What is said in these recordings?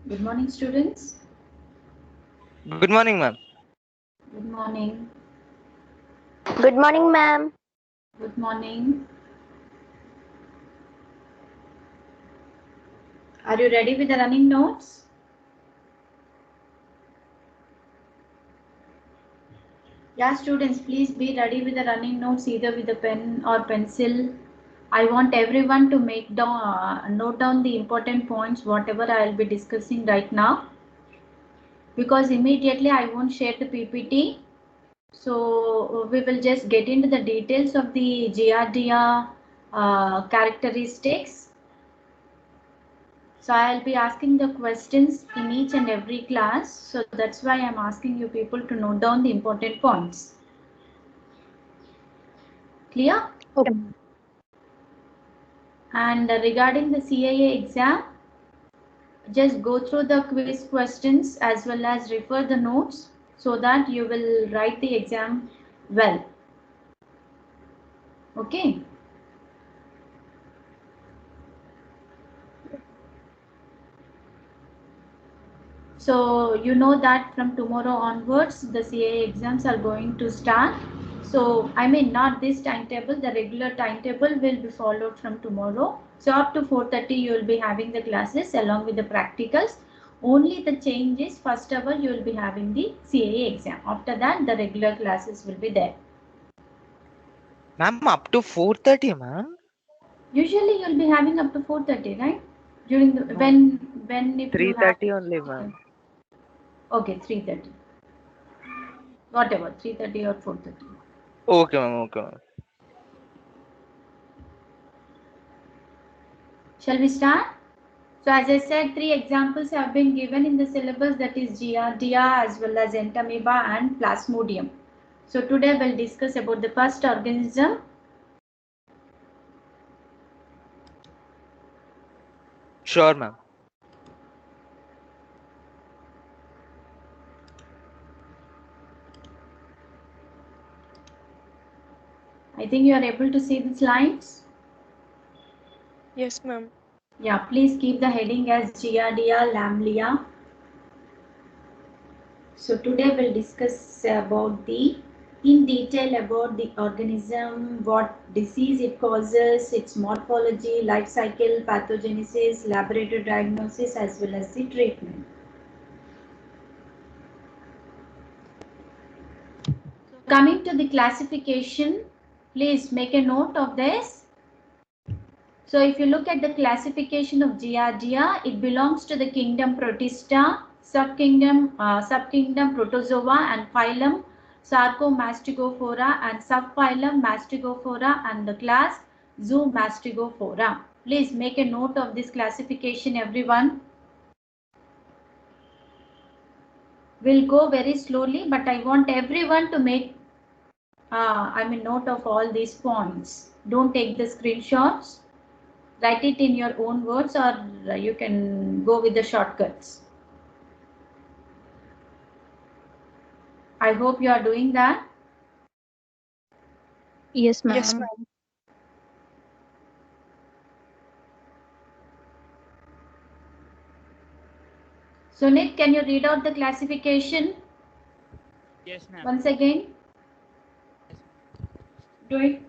Good morning, students. Good morning, ma'am. Good morning. Good morning, ma'am. Good morning. Are you ready with the running notes? Yeah, students, please be ready with the running notes either with a pen or pencil. I want everyone to note down the important points, whatever I will be discussing right now, because immediately I won't share the PPT. So we will just get into the details of the Giardia characteristics. So I'll be asking the questions in each and every class. So that's why I'm asking you people to note down the important points. Clear? Okay. And regarding the CAA exam, just go through the quiz questions as well as refer the notes so that you will write the exam well. Okay. So you know that from tomorrow onwards the CAA exams are going to start. So I mean not this timetable, the regular timetable will be followed from tomorrow. So up to 4:30 you will be having the classes along with the practicals. Only the change is first hour you will be having the CAA exam. After that the regular classes will be there. Ma'am, up to 4:30, ma'am. Usually you will be having up to 4:30, right? During the No, when if you have 3:30 only, ma'am. okay 3:30. Whatever 3:30 or 4:30. Okay, ma'am. Okay, ma'am. Shall we start? So as I said, 3 examples have been given in the syllabus, that is Giardia as well as Entamoeba and Plasmodium. So today we'll discuss about the first organism. Sure, ma'am. I think you are able to see the slides. Yes, ma'am. Yeah, please keep the heading as Giardia lamblia. So today we'll discuss about in detail about the organism, what disease it causes, its morphology, life cycle, pathogenesis, laboratory diagnosis as well as the treatment. Coming to the classification, please make a note of this. So if you look at the classification of Giardia, it belongs to the kingdom Protista, subkingdom Protozoa, and phylum Sarcomastigophora, and subphylum Mastigophora, and the class Zoomastigophora. Please make a note of this classification, everyone. We'll go very slowly, but I want everyone to make note of all these points. Don't take the screenshots. Write it in your own words, or you can go with the shortcuts. I hope you are doing that. Yes, Yes, ma'am. ma'am. Sunit, can you read out the classification Yes, ma'am. once again? Yes. Do it.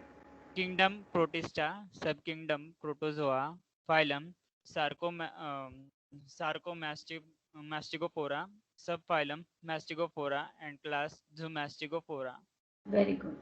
Kingdom Protista, subkingdom Protozoa, phylum Sarcomastigophora, subphylum Mastigophora, and class Zoomastigophora. Very good.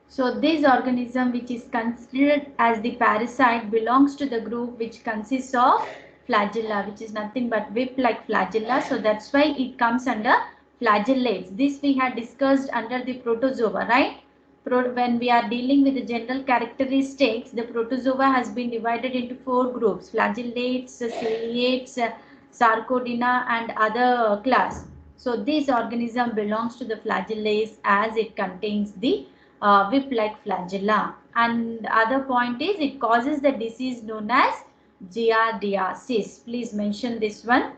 So this organism, which is considered as the parasite, belongs to the group which consists of flagella, which is nothing but whip-like flagella. So that's why it comes under flagellates. This we had discussed under the protozoa, right? When we are dealing with the general characteristics, the protozoa has been divided into 4 groups: flagellates, ciliates, sarcodina, and other class. So this organism belongs to the flagellates as it contains the whip-like flagella. And other point is it causes the disease known as giardiasis. Please mention this one.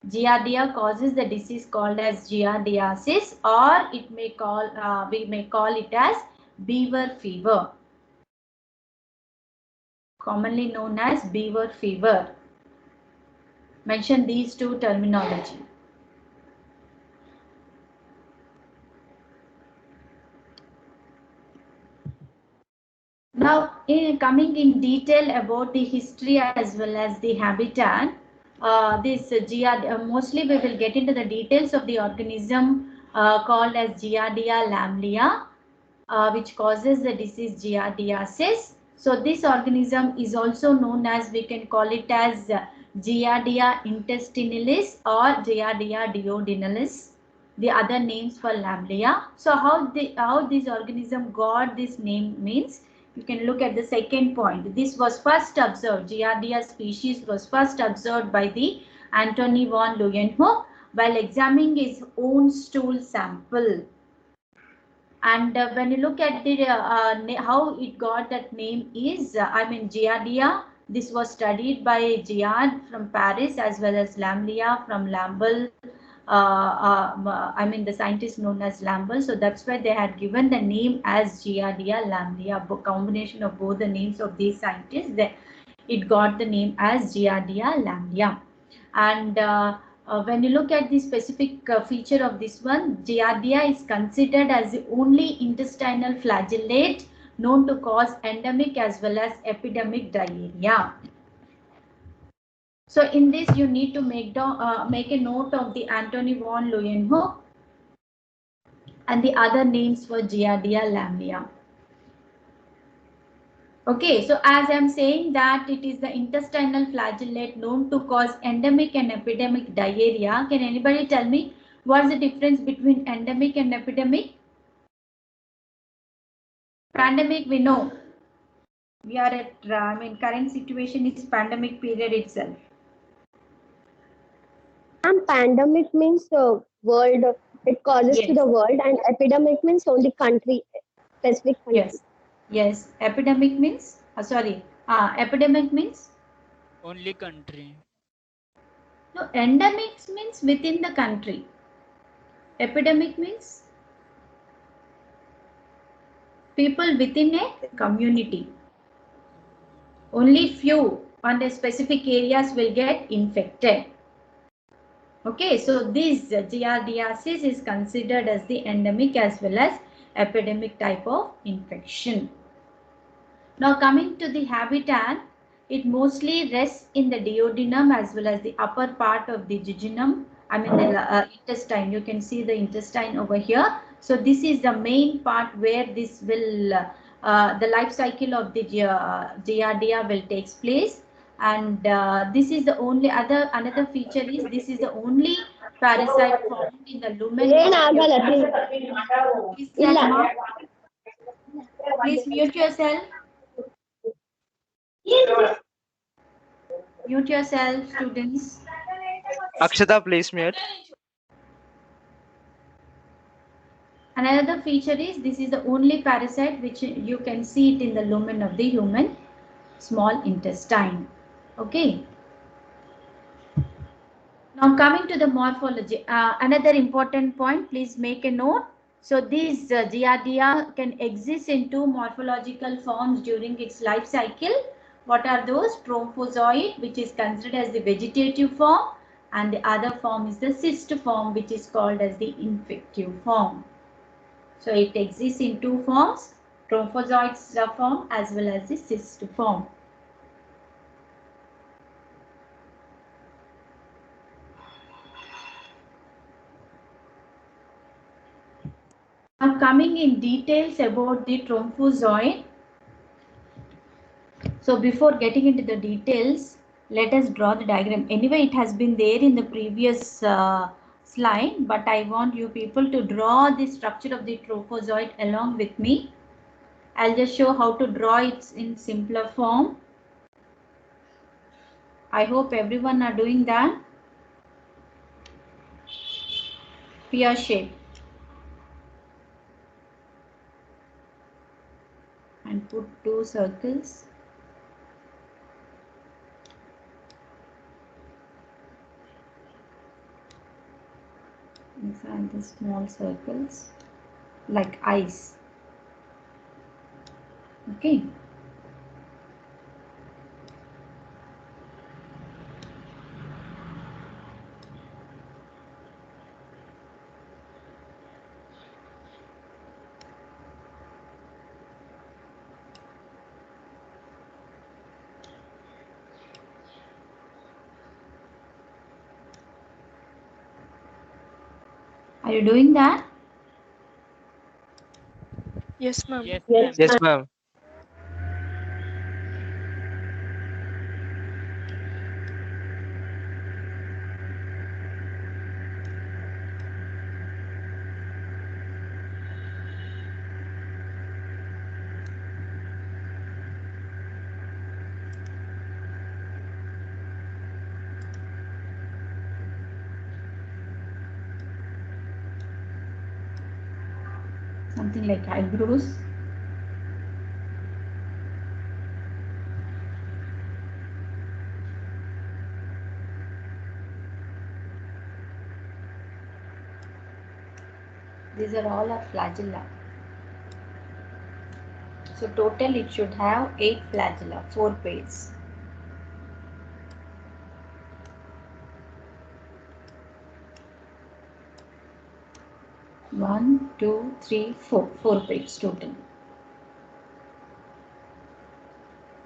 Giardia causes the disease called as giardiasis, or we may call it as beaver fever, commonly known as beaver fever. Mention these two terminology. Now, coming in detail about the history as well as the habitat, mostly we will get into the details of the organism called as Giardia lamblia, which causes the disease giardiasis. So this organism is also known as, we can call it as Giardia intestinalis or Giardia duodenalis, the other names for lamblia. So how this organism got this name means, you can look at the second point. This was first observed, Giardia species was first observed by the Antony von Leeuwenhoek while examining his own stool sample. And when you look at the how it got that name is, Giardia, this was studied by Giard from Paris as well as Lamblia from Lamble. The scientist known as Lamble. So that's why they had given the name as Giardia lamblia. Combination of both the names of these scientists, it got the name as Giardia lamblia. And when you look at the specific feature of this one, Giardia is considered as the only intestinal flagellate known to cause endemic as well as epidemic diarrhea. So in this, you need to make a note of the Antony von Leeuwenhoek and the other names for Giardia lamblia. Okay, so as I am saying that it is the intestinal flagellate known to cause endemic and epidemic diarrhea. Can anybody tell me what is the difference between endemic and epidemic? Pandemic, we know. We are at, current situation is pandemic period itself. And pandemic means world, it causes to Yes. the world, and epidemic means only country, specific country. Yes. Yes. Epidemic means, epidemic means? Only country. No, endemics means within the country. Epidemic means people within a community. Only few on the specific areas will get infected. Okay, so this giardiasis is considered as the endemic as well as epidemic type of infection. Now coming to the habitat, it mostly rests in the duodenum as well as the upper part of the jejunum. The intestine. You can see the intestine over here. So this is the main part where this will, the life cycle of the giardia will takes place. And this is the only another feature is this is the only parasite found in the lumen of the. Please mute yourself. Mute yourself, students. Akshata, please mute. Another feature is this is the only parasite which you can see it in the lumen of the human small intestine. Okay. Now coming to the morphology, another important point, please make a note. So these giardia can exist in two morphological forms during its life cycle. What are those? Trophozoid, which is considered as the vegetative form, and the other form is the cyst form, which is called as the infective form. So it exists in two forms, trophozoid form as well as the cyst form. Now coming in details about the trophozoid. So before getting into the details, let us draw the diagram. Anyway, it has been there in the previous slide, but I want you people to draw the structure of the trophozoid along with me. I'll just show how to draw it in simpler form. I hope everyone are doing that. Pear shape. And put two circles. Inside the small circles like eyes. Okay. Are you doing that? Yes, ma'am. Yes, Yes, ma'am. Yes, ma'am. Something like eyebrows. These are all our flagella. So total it should have 8 flagella, 4 pairs. One, two, three, four. 4 pairs total.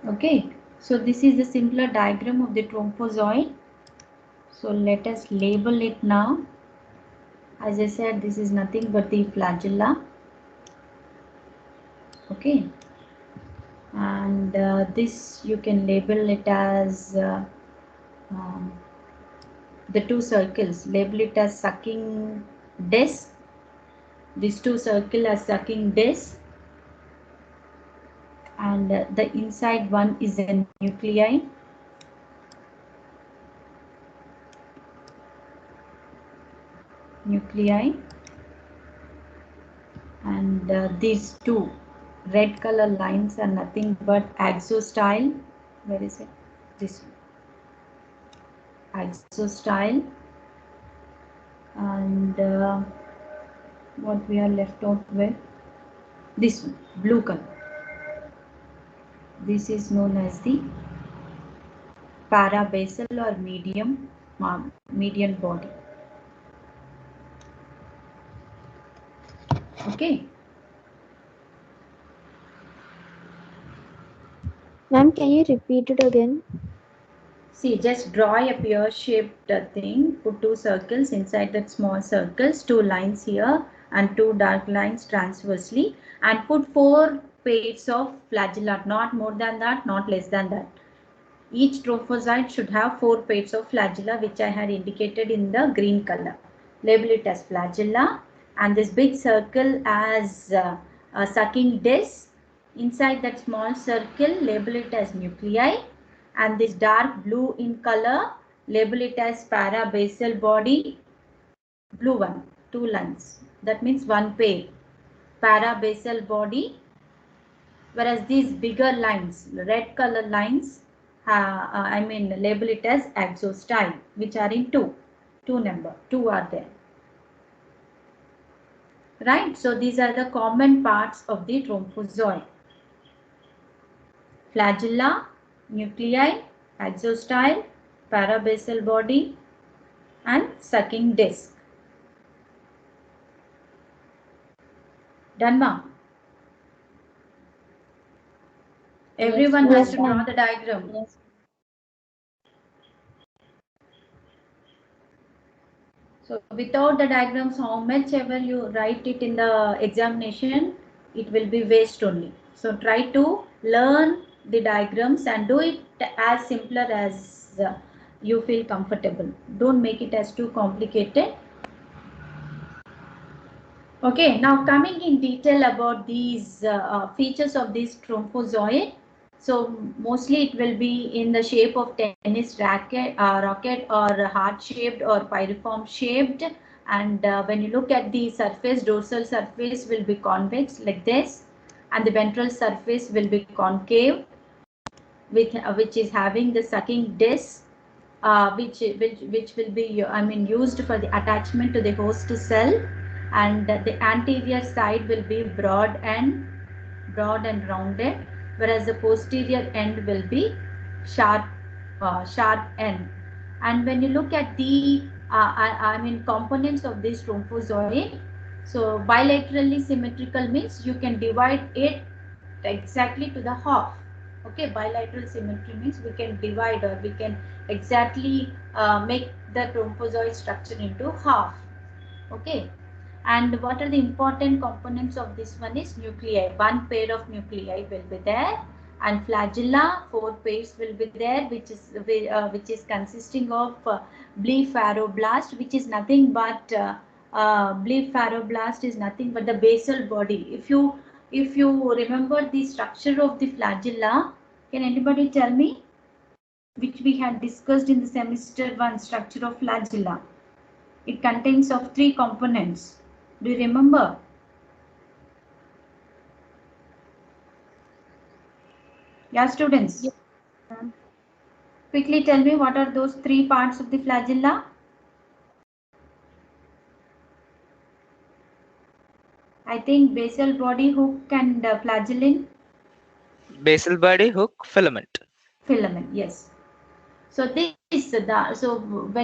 Okay. So this is the simpler diagram of the trophozoid. So let us label it now. As I said, this is nothing but the flagella. Okay. And this you can label it as um, the 2 circles. Label it as sucking disc. These 2 circles are sucking disc. And the inside one is the nuclei. And these 2 red color lines are nothing but axostyle. Where is it? This one. Axostyle. And what we are left out with? This one, blue color. This is known as the parabasal or median body. Okay. ma'am, can you repeat it again? See, just draw a pear-shaped thing. Put 2 circles inside that small circles, 2 lines here and 2 dark lines transversely, and put 4 pairs of flagella. Not more than that, not less than that. Each trophozoite should have 4 pairs of flagella, which I had indicated in the green color. Label it as flagella, and this big circle as a sucking disc. Inside that small circle, label it as nuclei, and this dark blue in color, label it as parabasal body. Blue one, 2 lines. That means 1 pair. Parabasal body. Whereas these bigger lines, red color lines, label it as axostyle, which are in 2 number, 2 are there. Right, so these are the common parts of the trophozoite. Flagella, nuclei, axostyle, parabasal body, and sucking disc. Done, ma? Everyone has to draw the diagram. Yes. So without the diagrams, how much ever you write it in the examination, it will be waste only. So try to learn the diagrams and do it as simpler as you feel comfortable. Don't make it as too complicated. Okay, now coming in detail about these features of this trophozoite. So mostly it will be in the shape of tennis rocket or heart shaped or pyriform shaped. And when you look at the surface, dorsal surface will be convex like this, and the ventral surface will be concave, with which is having the sucking disc, which will be used for the attachment to the host cell, and the anterior side will be broad and rounded, whereas the posterior end will be sharp end. And when you look at the components of this trophozoite, so bilaterally symmetrical means you can divide it exactly to the half. Okay, bilateral symmetry means we can divide, or we can exactly make the trophozoite structure into half. Okay, And what are the important components of this one is nuclei. One pair of nuclei will be there, and flagella, 4 pairs will be there, which is consisting of blepharoblast, which is nothing but blepharoblast is nothing but the basal body. If you remember the structure of the flagella, can anybody tell me, which we had discussed in the semester 1 structure of flagella? It contains of 3 components. Do you remember? Yeah, students. Yeah. Quickly tell me what are those 3 parts of the flagella? I think basal body, hook, and flagellin. Basal body, hook, filament. Filament, yes. So when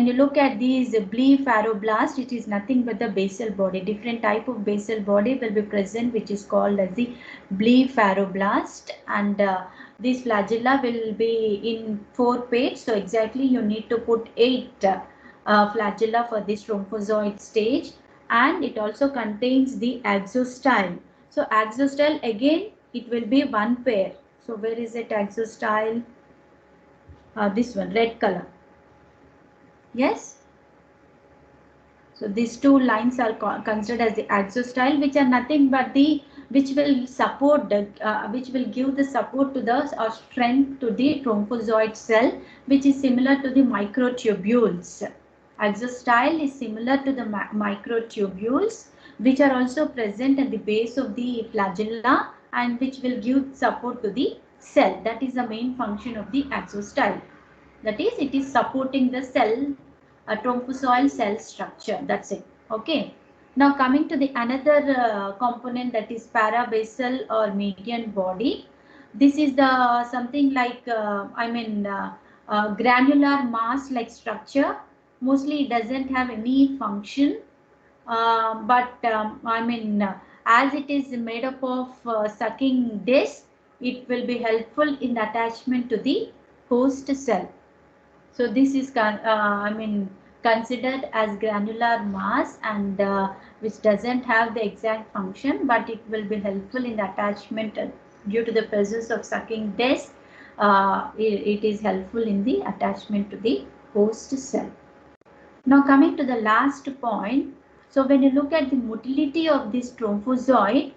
you look at these blepharoblast, it is nothing but the basal body. Different type of basal body will be present, which is called as the blepharoblast, and this flagella will be in 4 pairs. So exactly you need to put 8 flagella for this trophozoite stage, and it also contains the axostyle. So axostyle, again it will be 1 pair. So where is it, axostyle? This one, red color. Yes. So these 2 lines are considered as the axostyle, which are nothing but which will support which will give the support to the or strength to the trophozoite cell, which is similar to the microtubules. Axostyle is similar to the microtubules, which are also present at the base of the flagella and which will give support to the cell. That is the main function of the axostyle. That is, it is supporting the cell, a trophozoal cell structure. That's it. Okay. Now coming to the another component, that is parabasal or median body. This is the something like granular mass like structure. Mostly it doesn't have any function, as it is made up of sucking disc, it will be helpful in attachment to the host cell. So this is considered as granular mass, and which doesn't have the exact function, but it will be helpful in the attachment due to the presence of sucking disc. It is helpful in the attachment to the host cell. Now coming to the last point. So when you look at the motility of this trophozoite,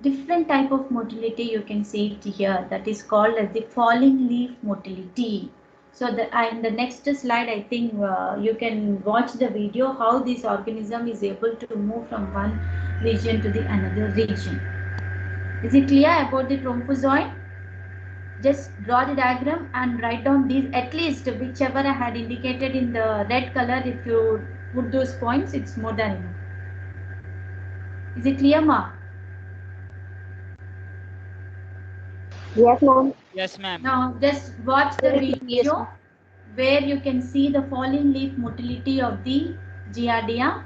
different type of motility you can see it here, that is called as the falling leaf motility. So in the next slide, I think you can watch the video how this organism is able to move from one region to the another region. Is it clear about the trophozoite? Just draw the diagram and write down these, at least whichever I had indicated in the red color. If you put those points, it's more than enough. Is it clear, Ma? Yes, ma'am. Yes, ma'am. Now just watch the Yes, video where you can see the falling leaf motility of the Giardia.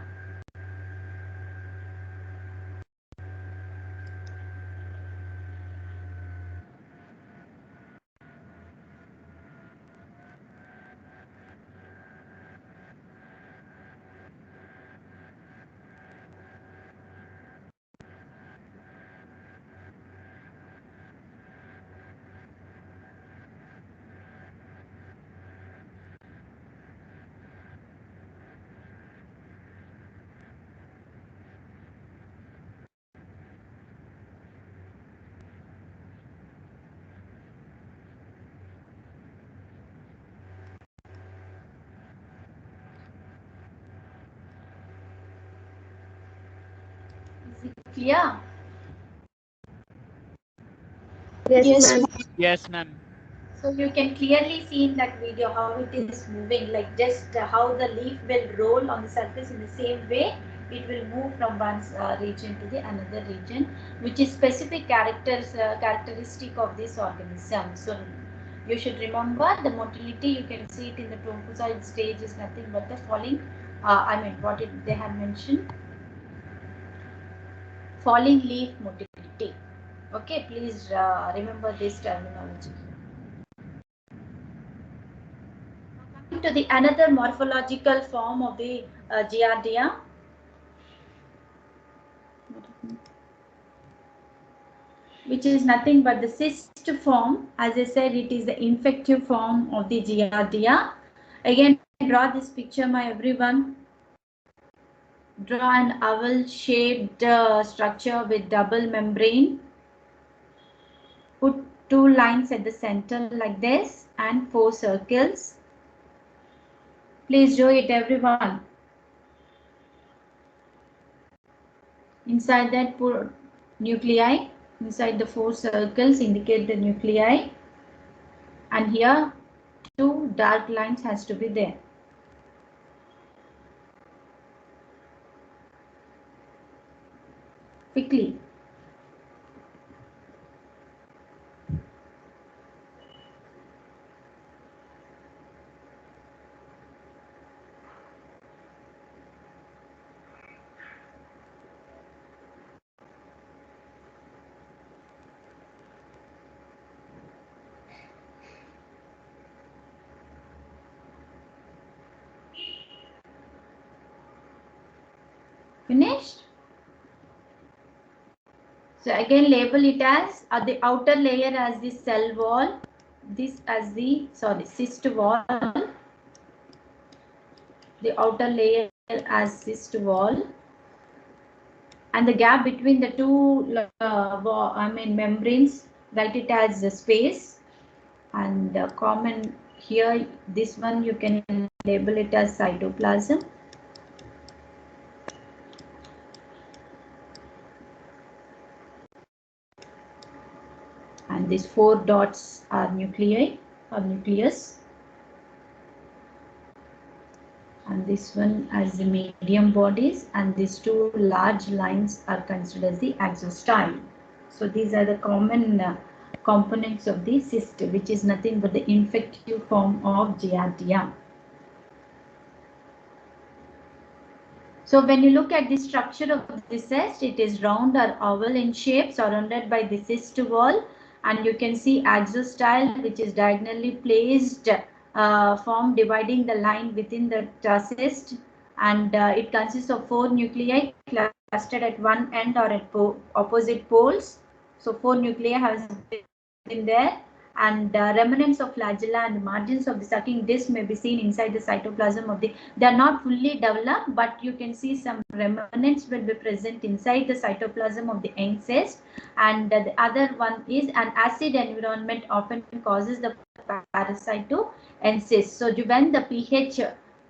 Is it clear? yes, ma'am. Yes, ma'am. So you can clearly see in that video how it is moving, like just how the leaf will roll on the surface. In the same way, it will move from one region to the another region, which is specific characteristic of this organism. So you should remember the motility. You can see it in the trophozoite stage is nothing but the falling. They have mentioned falling leaf motility. Okay, please remember this terminology. Coming to the another morphological form of the Giardia. which is nothing but the cyst form. As I said, it is the infective form of the Giardia. Again, draw this picture, my everyone. Draw an oval-shaped structure with double membrane. Put 2 lines at the center like this and 4 circles. Please do it, everyone. Inside that, put nuclei. Inside the 4 circles, indicate the nuclei. And here, 2 dark lines has to be there. Quickly. Finished? So again, label it as the outer layer as the cell wall, this as the cyst wall, the outer layer as cyst wall, and the gap between the two membranes, write it as the space, and common here, this one you can label it as cytoplasm. And these 4 dots are nuclei or nucleus. And this one as the medium bodies, and these 2 large lines are considered as the axostyle. So these are the common components of the cyst, which is nothing but the infective form of Giardia. So when you look at the structure of the cyst, it is round or oval in shape, surrounded by the cyst wall, and you can see axostyle, which is diagonally placed form dividing the line within the cyst, and it consists of 4 nuclei clustered at one end or at opposite poles. So 4 nuclei has been there, and remnants of flagella and margins of the sucking disc may be seen inside the cytoplasm of the. They are not fully developed, but you can see some remnants will be present inside the cytoplasm of the young cyst. And the other one is an acid environment often causes the parasite to encyst. So when the pH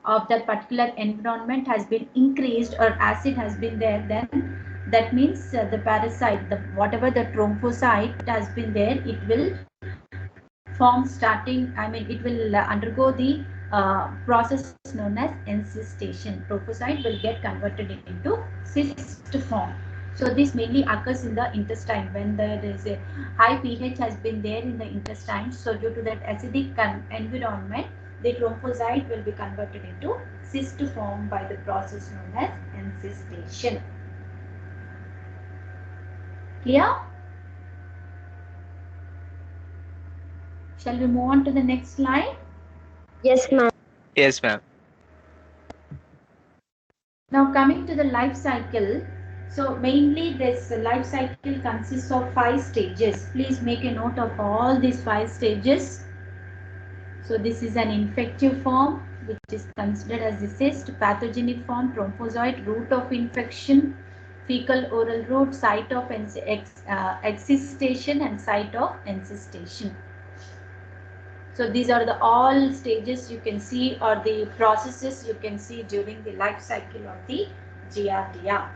of that particular environment has been increased or acid has been there, then that means the parasite, whatever the thrombocyte has been there, it will form it will undergo the process known as encystation. Trophocyte will get converted into cyst form. So this mainly occurs in the intestine when there is a high pH has been there in the intestine. So due to that acidic environment, the thrombocyte will be converted into cyst form by the process known as encystation. Clear? Shall we move on to the next slide? Yes, ma'am. Yes, ma'am. Now coming to the life cycle, so mainly this life cycle consists of 5 stages. Please make a note of all these 5 stages. So this is an infective form, which is considered as the cyst, pathogenic form, thrombozoite, route of infection, fecal oral route, site of excistation and site of encystation. So these are the all stages you can see, or the processes you can see during the life cycle of the Giardia.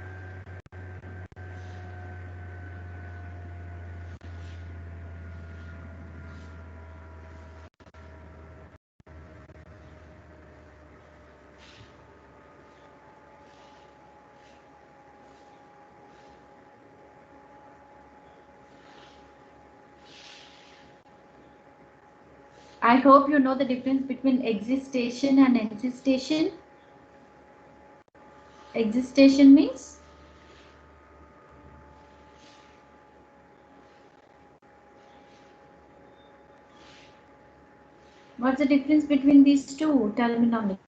I hope you know the difference between excistation and encystation. Excistation means what's the difference between these two terminology?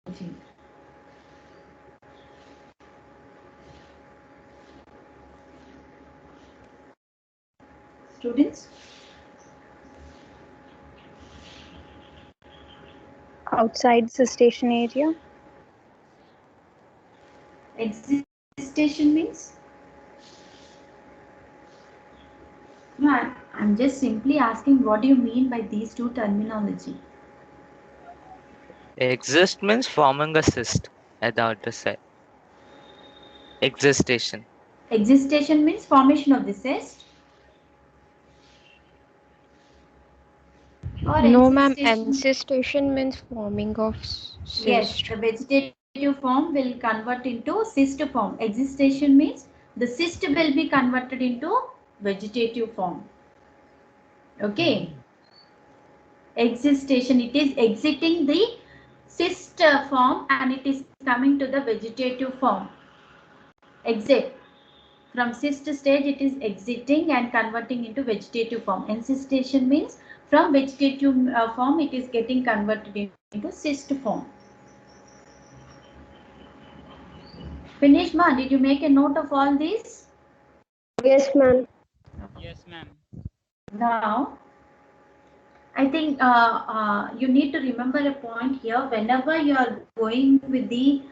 students? Outside the station area. Existation means? No, I'm just simply asking what do you mean by these two terminology? Exist means forming a cyst at the outer side. Existation. Existation means formation of the cyst. Or No, ma'am. encystation? Ancestation means forming of Yes, cyst. the vegetative form will convert into cyst form. Existation means the cyst will be converted into vegetative form. Okay. Existation, it is exiting the cyst form and it is coming to the vegetative form. Exit. From cyst stage, it is exiting and converting into vegetative form. Encystation means from vegetative form, it is getting converted into cyst form. Finish, ma? Did you make a note of all these? Yes, ma'am. Yes, ma'am. Now, I think you need to remember a point here. Whenever you are going with the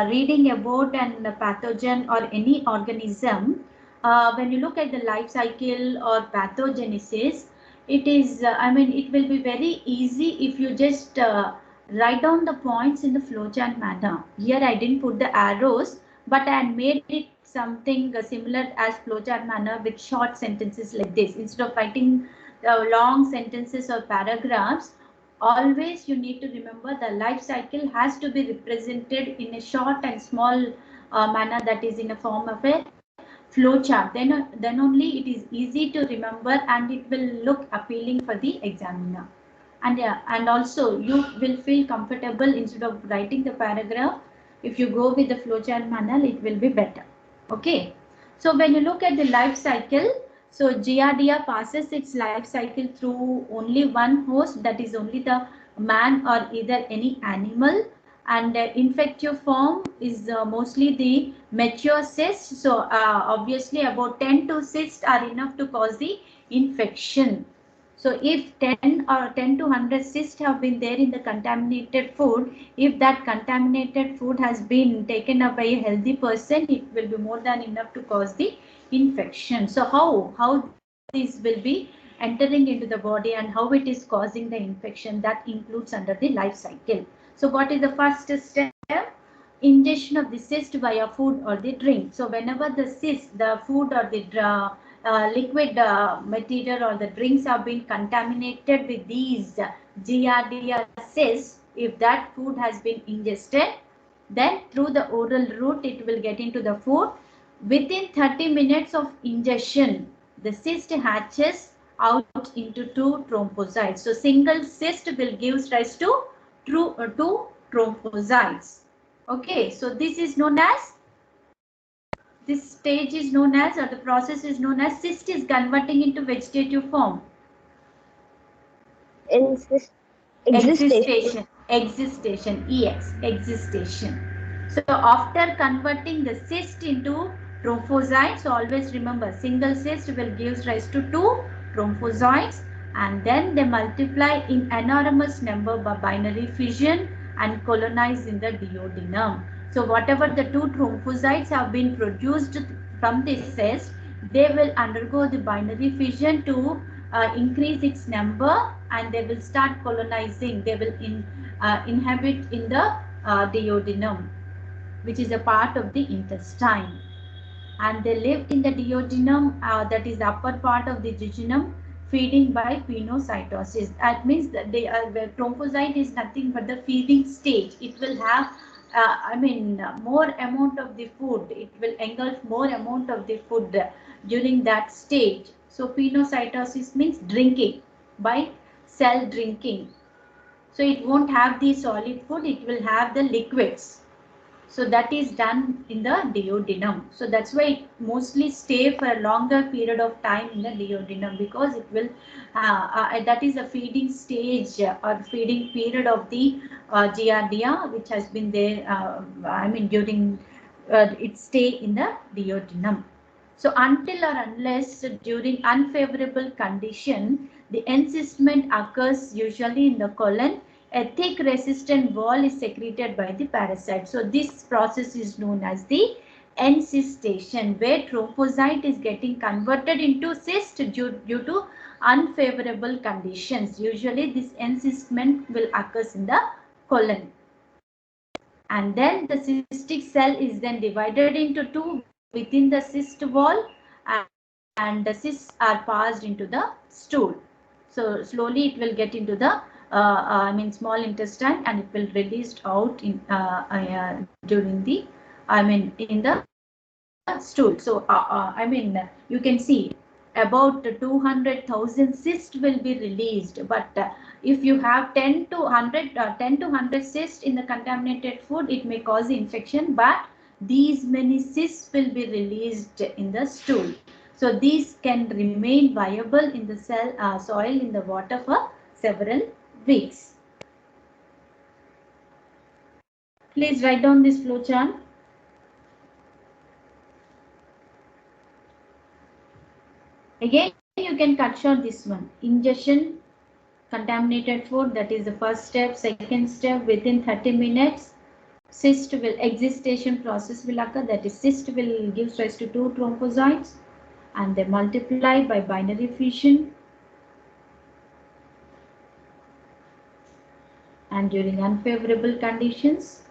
reading about an pathogen or any organism, when you look at the life cycle or pathogenesis, it is, I mean, it will be very easy if you just write down the points in the flowchart manner. Here I didn't put the arrows, but I made it something similar as flowchart manner with short sentences like this. Instead of writing long sentences or paragraphs, always you need to remember the life cycle has to be represented in a short and small manner, that is in a form of a flow chart. Then only it is easy to remember and it will look appealing for the examiner. And yeah, and also you will feel comfortable instead of writing the paragraph. If you go with the flowchart manner, it will be better. Okay. So when you look at the life cycle, so Giardia passes its life cycle through only one host, that is only the man or either any animal. And infective form is mostly the mature cyst. So obviously about 10 to cysts are enough to cause the infection. So if 10 or 10 to 100 cysts have been there in the contaminated food, if that contaminated food has been taken up by a healthy person, it will be more than enough to cause the infection. So how this will be entering into the body and how it is causing the infection, that includes under the life cycle. So what is the first step? Ingestion of the cyst via food or the drink. So whenever the cyst, the food or the liquid material or the drinks have been contaminated with these Giardia cysts, if that food has been ingested, then through the oral route it will get into the food. Within 30 minutes of ingestion, the cyst hatches out into two thrombocytes. So single cyst will give rise to two thrombocytes. Okay, so this is known as, this stage is known as, or the process is known as, cyst is converting into vegetative form. Existation. Existation, EX, existation. So after converting the cyst into trophozoites, so always remember single cyst will give rise to two trophozoites and then they multiply in enormous number by binary fission and colonize in the duodenum. So whatever the two trophozoites have been produced from this cyst, they will undergo the binary fission to increase its number and they will start colonizing. They will inhabit in the duodenum, which is a part of the intestine, and they live in the duodenum, that is the upper part of the jejunum, feeding by pinocytosis. That means that the thrombocyte is nothing but the feeding stage. It will have more amount of the food. It will engulf more amount of the food during that stage. So pinocytosis means drinking by cell drinking. So it won't have the solid food, it will have the liquids. So that is done in the duodenum. So that's why it mostly stay for a longer period of time in the duodenum, because it will that is a feeding stage or feeding period of the Giardia, which has been there during its stay in the duodenum. So until or unless during unfavorable condition, the encystment occurs usually in the colon, a thick resistant wall is secreted by the parasite. So this process is known as the encystation, where thrombocyte is getting converted into cyst due to unfavorable conditions. Usually this encystment will occur in the colon. And then the cystic cell is then divided into two within the cyst wall, and the cysts are passed into the stool. So slowly it will get into the small intestine, and it will released out in during the in the stool. So you can see about 200,000 cysts will be released, but if you have 10 to 100 cysts in the contaminated food, it may cause infection, but these many cysts will be released in the stool. So these can remain viable in the soil in the water for several weeks. Please write down this flow chart. Again, you can cut short this one. Ingestion, contaminated food, that is the first step. Second step, within 30 minutes, cyst will, excistation process will occur. That is, cyst will give rise to two thrombocytes, and they multiply by binary fission. And during unfavorable conditions,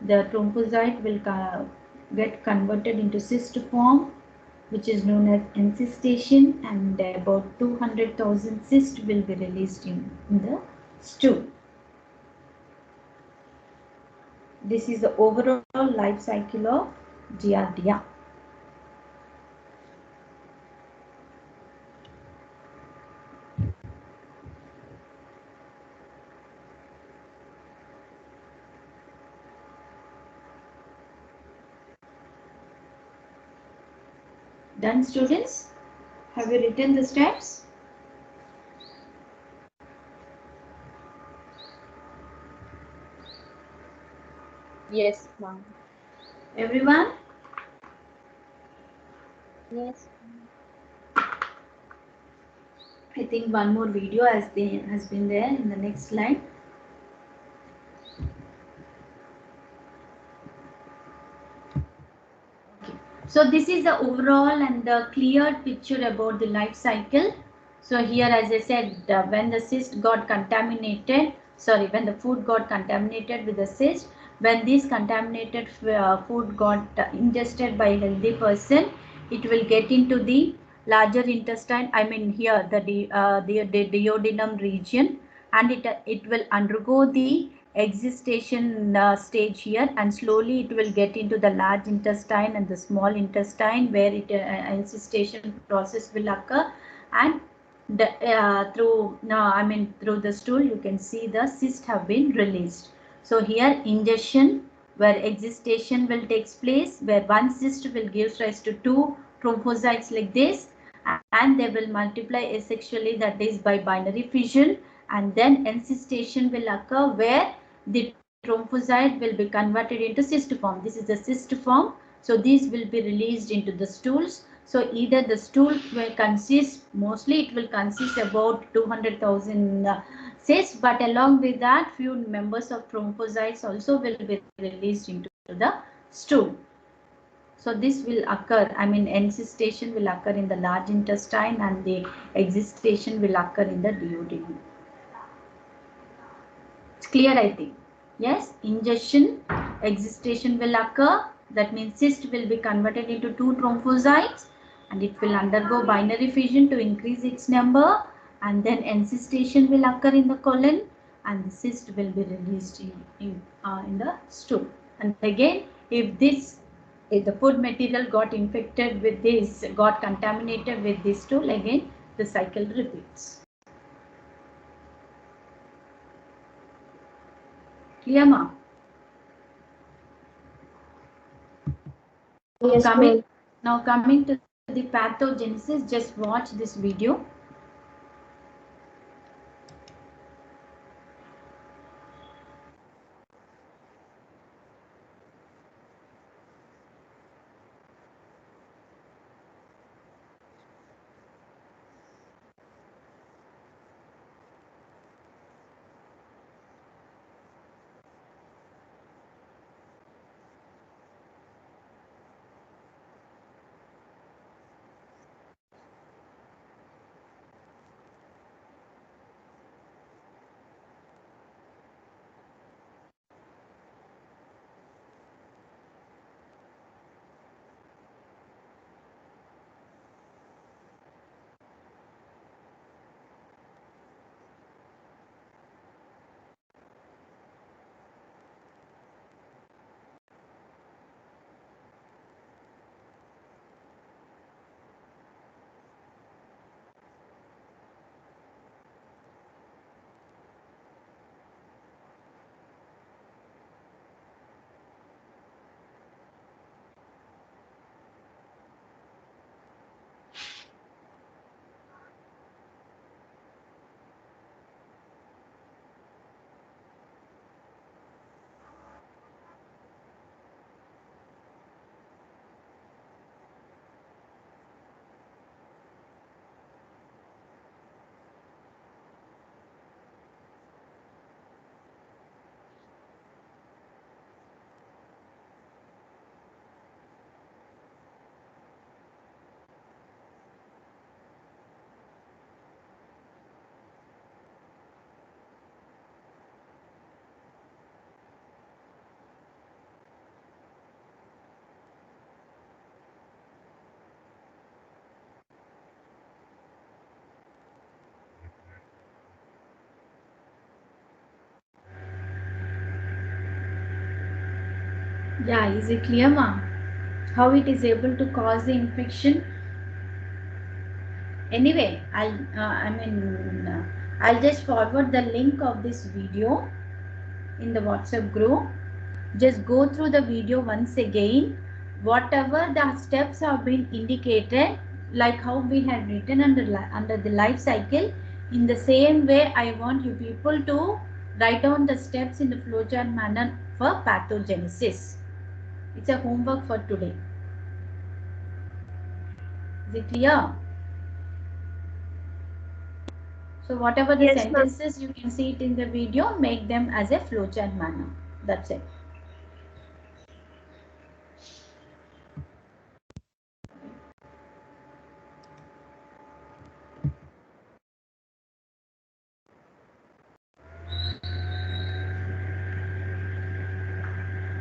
the thrombocyte will get converted into cyst form, which is known as encystation, and about 200,000 cysts will be released in the stool. This is the overall life cycle of Giardia. Done, students? Have you written the steps? Yes, ma'am. Everyone? Yes. I think one more video has been there in the next slide. Okay. So this is the overall and the clear picture about the life cycle. So here, as I said, when the cyst got contaminated, when the food got contaminated with the cyst, when this contaminated food got ingested by a healthy person, it will get into the larger intestine. Here the duodenum region, and it will undergo the excistation stage here, and slowly it will get into the large intestine and the small intestine, where it excistation process will occur, and through the stool you can see the cysts have been released. So here ingestion, where excistation will take place, where one cyst will give rise to two thrombocytes like this, and they will multiply asexually, that is by binary fission, and then encystation will occur, where the thrombocyte will be converted into cyst form. This is the cyst form. So these will be released into the stools. So either the stool will consist, mostly it will consist about 200,000 cysts, but along with that, few members of thrombocytes also will be released into the stool. So this will occur, encystation will occur in the large intestine, and the excistation will occur in the duodenum. It's clear, I think. Yes, ingestion, excistation will occur. That means cyst will be converted into two thrombocytes, and it will undergo binary fission to increase its number, and then encystation will occur in the colon, and the cyst will be released in the stool. And again, if the food material got infected with this, got contaminated with this stool, again the cycle repeats. Clear, ma? Yes, Now coming to the pathogenesis, just watch this video. Yeah, is it clear, ma'am? How it is able to cause the infection? Anyway, I'll just forward the link of this video in the WhatsApp group. Just go through the video once again. Whatever the steps have been indicated, like how we had written under the life cycle, in the same way, I want you people to write down the steps in the flowchart manner for pathogenesis. It's a homework for today. Is it clear? So whatever the Yes, ma'am. sentences you can see it in the video, make them as a flowchart manner. That's it.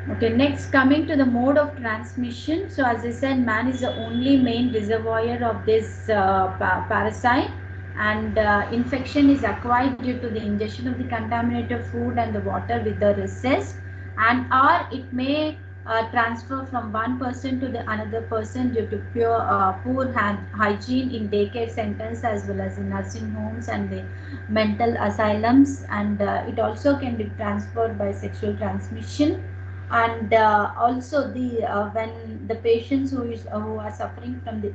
Okay, next coming to the mode of transmission. So as I said, man is the only main reservoir of this parasite, and infection is acquired due to the ingestion of the contaminated food and the water with the recess, and or it may transfer from one person to the another person due to poor hygiene in daycare centers as well as in nursing homes and the mental asylums, and it also can be transferred by sexual transmission. And also the when the patients who are suffering from the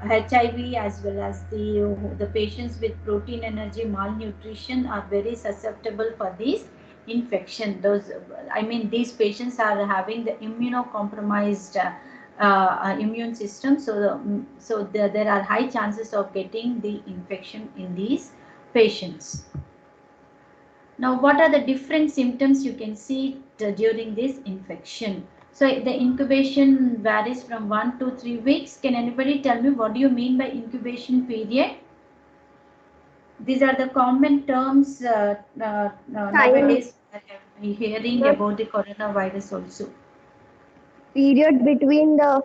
HIV as well as the patients with protein energy malnutrition are very susceptible for these infection. Those, I mean, these patients are having the immunocompromised immune system, so there are high chances of getting the infection in these patients. Now, what are the different symptoms you can see during this infection? So the incubation varies from 1 to 3 weeks. Can anybody tell me what do you mean by incubation period? These are the common terms nowadays hearing Ma'am, about the coronavirus also. period between the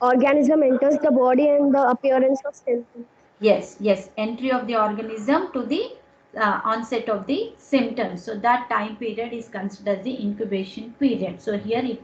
organism enters the body and the appearance of symptoms. Yes, yes, entry of the organism to the onset of the symptoms. So that time period is considered as the incubation period. So here it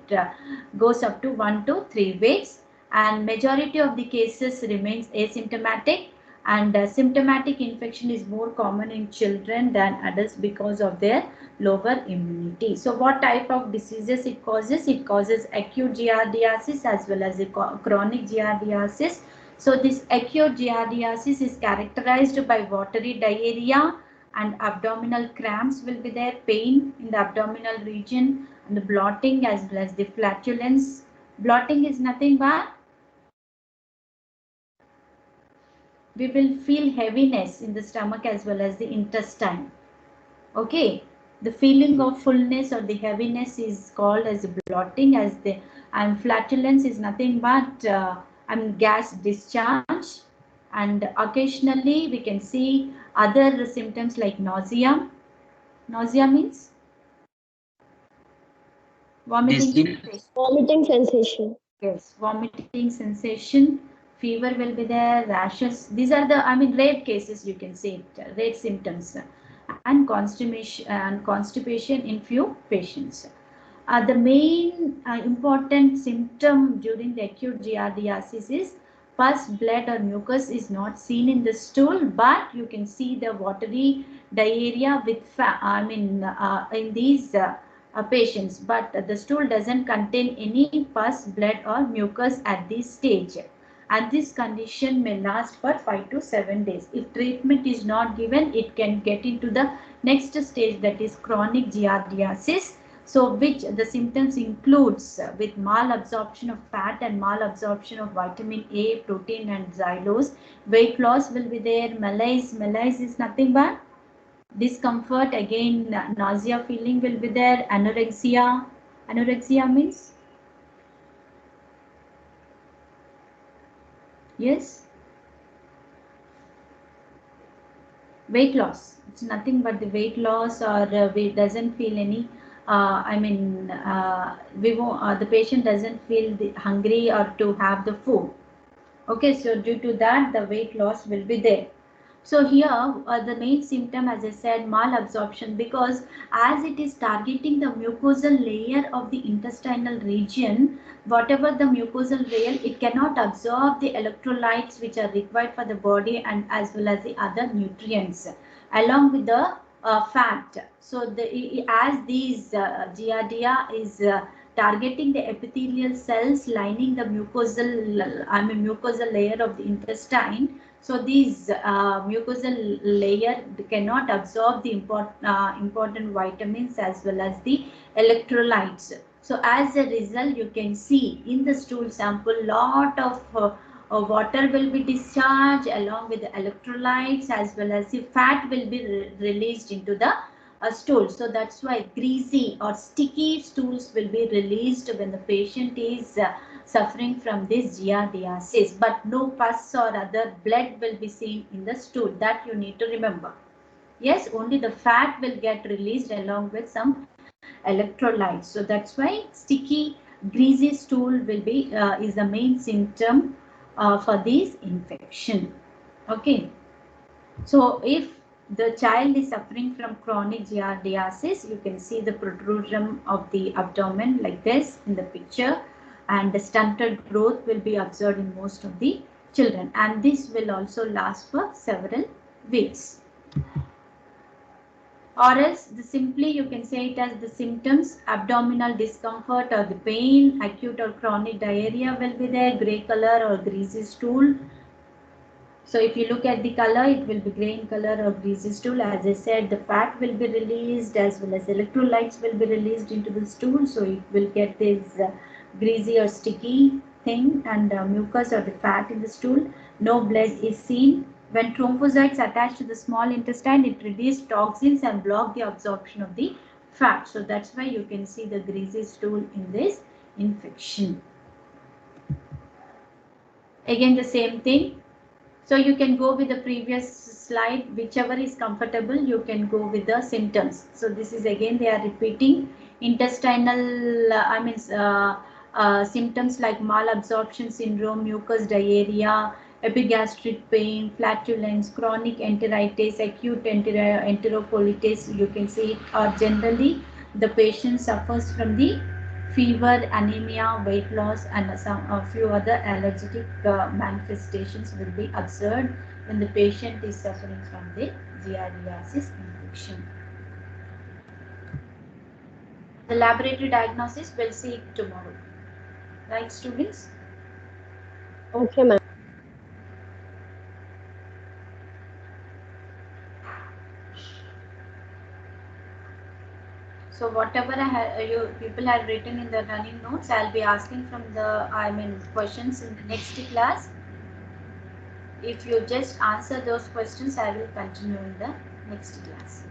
goes up to 1 to 3 weeks, and majority of the cases remains asymptomatic, and symptomatic infection is more common in children than adults because of their lower immunity. So what type of diseases it causes? It causes acute giardiasis as well as a chronic giardiasis. So this acute giardiasis is characterized by watery diarrhea, and abdominal cramps will be there, pain in the abdominal region, and the bloating as well as the flatulence. Bloating is nothing but we will feel heaviness in the stomach as well as the intestine. Okay, the feeling of fullness or the heaviness is called as bloating, as the and flatulence is nothing but gas discharge, and occasionally we can see other symptoms like nausea. Nausea means vomiting sensation. Vomiting sensation. Yes, vomiting sensation, fever will be there, rashes. These are the, I mean, rare cases you can say, rare symptoms, and constipation in few patients. The main important symptom during the acute giardiasis is pus, blood, or mucus is not seen in the stool, but you can see the watery diarrhea with in these patients, but the stool doesn't contain any pus, blood, or mucus at this stage. And this condition may last for 5 to 7 days. If treatment is not given, it can get into the next stage, that is chronic giardiasis. So which the symptoms includes with malabsorption of fat and malabsorption of vitamin A, protein, and xylose. Weight loss will be there. Malaise is nothing but discomfort, again nausea feeling will be there. Anorexia means, yes, weight loss. It's nothing but the weight loss, or we doesn't feel any the patient doesn't feel hungry or to have the food. Okay, so due to that the weight loss will be there. So here the main symptom, as I said, malabsorption, because as it is targeting the mucosal layer of the intestinal region, whatever the mucosal layer, it cannot absorb the electrolytes which are required for the body and as well as the other nutrients along with the fat. So as these giardia is targeting the epithelial cells lining the mucosal layer of the intestine. So these mucosal layer cannot absorb the important vitamins as well as the electrolytes. So as a result, you can see in the stool sample lot of water will be discharged along with the electrolytes as well as the fat will be released into the stool. So that's why greasy or sticky stools will be released when the patient is suffering from this giardiasis, but no pus or other blood will be seen in the stool. That you need to remember. Yes, only the fat will get released along with some electrolytes. So that's why sticky, greasy stool will be is the main symptom for this infection. Okay. So if the child is suffering from chronic giardiasis, you can see the protrusion of the abdomen like this in the picture, and the stunted growth will be observed in most of the children, and this will also last for several weeks. Or else simply you can say it as the symptoms: abdominal discomfort or the pain, acute or chronic diarrhea will be there, grey color or greasy stool. So if you look at the color, it will be grey in color or greasy stool. As I said, the fat will be released as well as electrolytes will be released into the stool. So it will get this greasy or sticky thing and mucus or the fat in the stool. No blood is seen. When thrombocytes attach to the small intestine, it releases toxins and block the absorption of the fat. So that's why you can see the greasy stool in this infection. Again, the same thing. So you can go with the previous slide, whichever is comfortable, you can go with the symptoms. So this is again, they are repeating intestinal, symptoms like malabsorption syndrome, mucus diarrhea, epigastric pain, flatulence, chronic enteritis, acute enteropolitis, you can see it, or generally the patient suffers from the fever, anemia, weight loss, and a few other allergic manifestations will be observed when the patient is suffering from the giardiasis infection. The laboratory diagnosis we'll see tomorrow. Right, students? Okay, ma'am. So whatever you people have written in the running notes, I'll be asking from the questions in the next class. If you just answer those questions, I will continue in the next class.